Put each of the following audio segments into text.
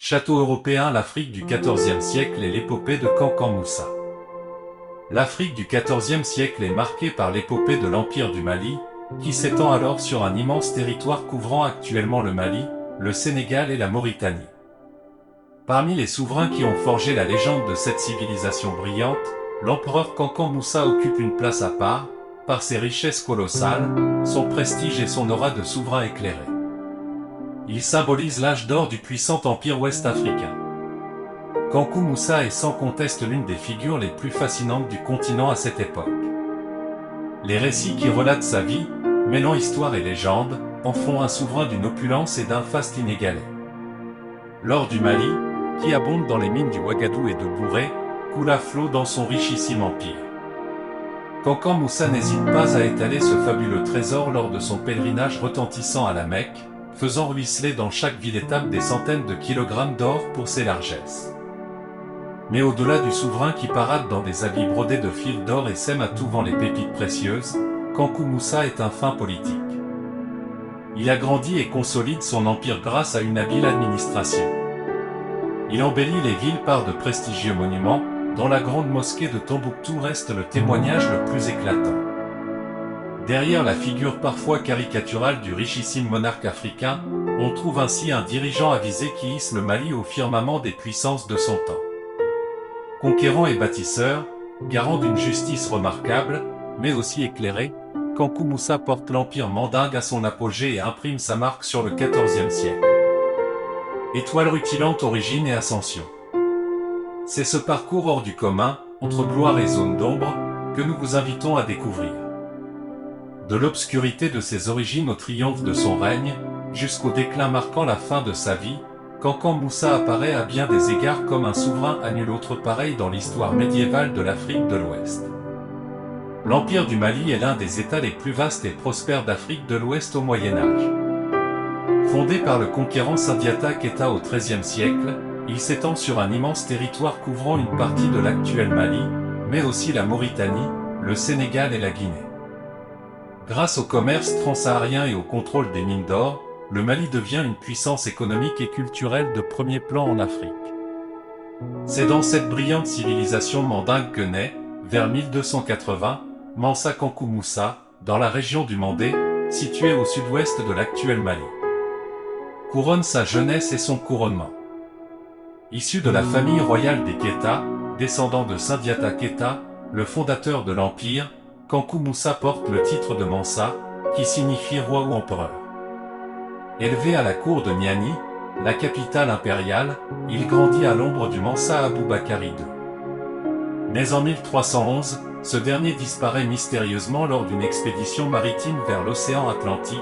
Château européen, l'Afrique du XIVe siècle et l'épopée de Kankan Moussa. L'Afrique du XIVe siècle est marquée par l'épopée de l'Empire du Mali, qui s'étend alors sur un immense territoire couvrant actuellement le Mali, le Sénégal et la Mauritanie. Parmi les souverains qui ont forgé la légende de cette civilisation brillante, l'empereur Kankan Moussa occupe une place à part, par ses richesses colossales, son prestige et son aura de souverain éclairé. Il symbolise l'âge d'or du puissant empire ouest-africain. Kankou Moussa est sans conteste l'une des figures les plus fascinantes du continent à cette époque. Les récits qui relatent sa vie, mêlant histoire et légende, en font un souverain d'une opulence et d'un faste inégalé. L'or du Mali, qui abonde dans les mines du Ouagadou et de Bouré, coule à flot dans son richissime empire. Kankan Moussa n'hésite pas à étaler ce fabuleux trésor lors de son pèlerinage retentissant à la Mecque, faisant ruisseler dans chaque ville-étape des centaines de kilogrammes d'or pour ses largesses. Mais au-delà du souverain qui parade dans des habits brodés de fils d'or et sème à tout vent les pépites précieuses, Kankou Moussa est un fin politique. Il agrandit et consolide son empire grâce à une habile administration. Il embellit les villes par de prestigieux monuments, dont la grande mosquée de Tombouctou reste le témoignage le plus éclatant. Derrière la figure parfois caricaturale du richissime monarque africain, on trouve ainsi un dirigeant avisé qui hisse le Mali au firmament des puissances de son temps. Conquérant et bâtisseur, garant d'une justice remarquable, mais aussi éclairé, Kankou Moussa porte l'empire mandingue à son apogée et imprime sa marque sur le XIVe siècle. Étoile rutilante, origine et ascension. C'est ce parcours hors du commun, entre gloire et zone d'ombre, que nous vous invitons à découvrir. De l'obscurité de ses origines au triomphe de son règne, jusqu'au déclin marquant la fin de sa vie, Kankan Moussa apparaît à bien des égards comme un souverain à nul autre pareil dans l'histoire médiévale de l'Afrique de l'Ouest. L'Empire du Mali est l'un des États les plus vastes et prospères d'Afrique de l'Ouest au Moyen-Âge. Fondé par le conquérant Sundiata Keita au XIIIe siècle, il s'étend sur un immense territoire couvrant une partie de l'actuel Mali, mais aussi la Mauritanie, le Sénégal et la Guinée. Grâce au commerce transsaharien et au contrôle des mines d'or, le Mali devient une puissance économique et culturelle de premier plan en Afrique. C'est dans cette brillante civilisation mandingue que naît, vers 1280, Mansa Kankou Moussa, dans la région du Mandé, située au sud-ouest de l'actuel Mali. Couronne sa jeunesse et son couronnement. Issu de la famille royale des Keita, descendant de Sundiata Keita, le fondateur de l'Empire, Kankou Moussa porte le titre de Mansa, qui signifie roi ou empereur. Élevé à la cour de Niani, la capitale impériale, il grandit à l'ombre du Mansa Aboubakari II. Né en 1311, ce dernier disparaît mystérieusement lors d'une expédition maritime vers l'océan Atlantique,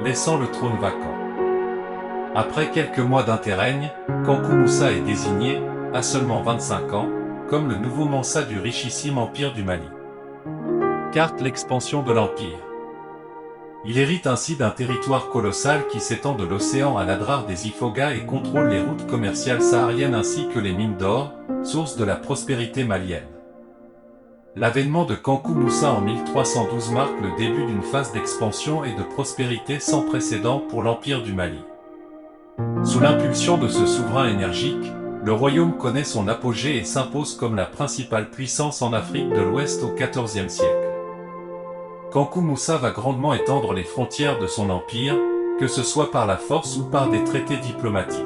laissant le trône vacant. Après quelques mois d'interrègne, Kankou Moussa est désigné, à seulement 25 ans, comme le nouveau Mansa du richissime empire du Mali. Carte l'expansion de l'empire. Il hérite ainsi d'un territoire colossal qui s'étend de l'océan à l'Adrar des Ifoghas et contrôle les routes commerciales sahariennes ainsi que les mines d'or, source de la prospérité malienne. L'avènement de Kankou Moussa en 1312 marque le début d'une phase d'expansion et de prospérité sans précédent pour l'Empire du Mali. Sous l'impulsion de ce souverain énergique, le royaume connaît son apogée et s'impose comme la principale puissance en Afrique de l'Ouest au XIVe siècle. Kankou Moussa va grandement étendre les frontières de son empire, que ce soit par la force ou par des traités diplomatiques.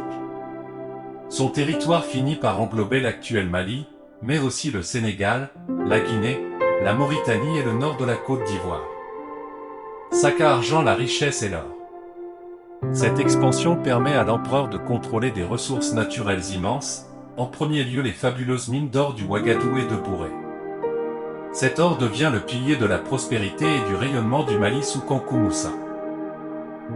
Son territoire finit par englober l'actuel Mali, mais aussi le Sénégal, la Guinée, la Mauritanie et le nord de la Côte d'Ivoire. Sac à argent, la richesse et l'or. Cette expansion permet à l'empereur de contrôler des ressources naturelles immenses, en premier lieu les fabuleuses mines d'or du Ouagadou et de Bouré. Cet or devient le pilier de la prospérité et du rayonnement du Mali sous Kankou Moussa.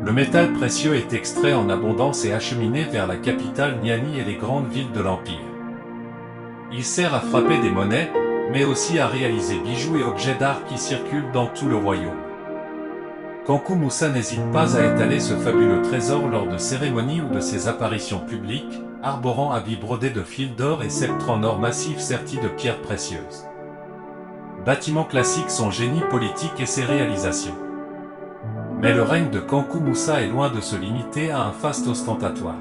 Le métal précieux est extrait en abondance et acheminé vers la capitale Niani et les grandes villes de l'Empire. Il sert à frapper des monnaies, mais aussi à réaliser bijoux et objets d'art qui circulent dans tout le royaume. Kankou Moussa n'hésite pas à étaler ce fabuleux trésor lors de cérémonies ou de ses apparitions publiques, arborant habits brodés de fils d'or et sceptres en or massif sertis de pierres précieuses. Bâtiment classique, son génie politique et ses réalisations. Mais le règne de Kankou Moussa est loin de se limiter à un faste ostentatoire.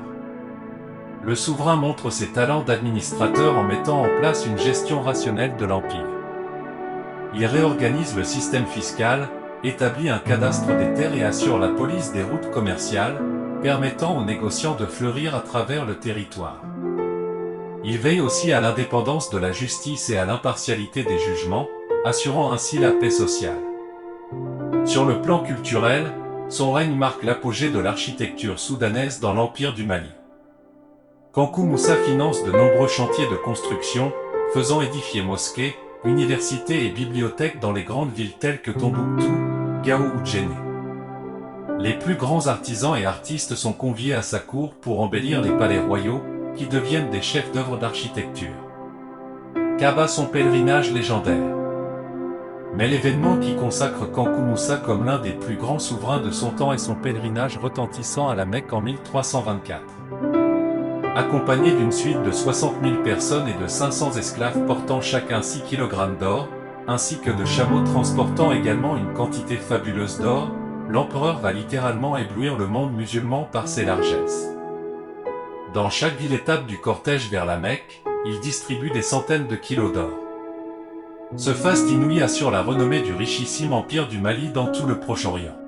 Le souverain montre ses talents d'administrateur en mettant en place une gestion rationnelle de l'Empire. Il réorganise le système fiscal, établit un cadastre des terres et assure la police des routes commerciales, permettant aux négociants de fleurir à travers le territoire. Il veille aussi à l'indépendance de la justice et à l'impartialité des jugements, assurant ainsi la paix sociale. Sur le plan culturel, son règne marque l'apogée de l'architecture soudanaise dans l'Empire du Mali. Kankou Moussa finance de nombreux chantiers de construction, faisant édifier mosquées, universités et bibliothèques dans les grandes villes telles que Tombouctou, Gao ou Djenné. Les plus grands artisans et artistes sont conviés à sa cour pour embellir les palais royaux, qui deviennent des chefs d'œuvre d'architecture. Kaba son pèlerinage légendaire. Mais l'événement qui consacre Kankou Moussa comme l'un des plus grands souverains de son temps est son pèlerinage retentissant à la Mecque en 1324. Accompagné d'une suite de 60 000 personnes et de 500 esclaves portant chacun 6 kg d'or, ainsi que de chameaux transportant également une quantité fabuleuse d'or, l'empereur va littéralement éblouir le monde musulman par ses largesses. Dans chaque ville-étape du cortège vers la Mecque, il distribue des centaines de kilos d'or. Ce faste inouï assure la renommée du richissime empire du Mali dans tout le Proche-Orient.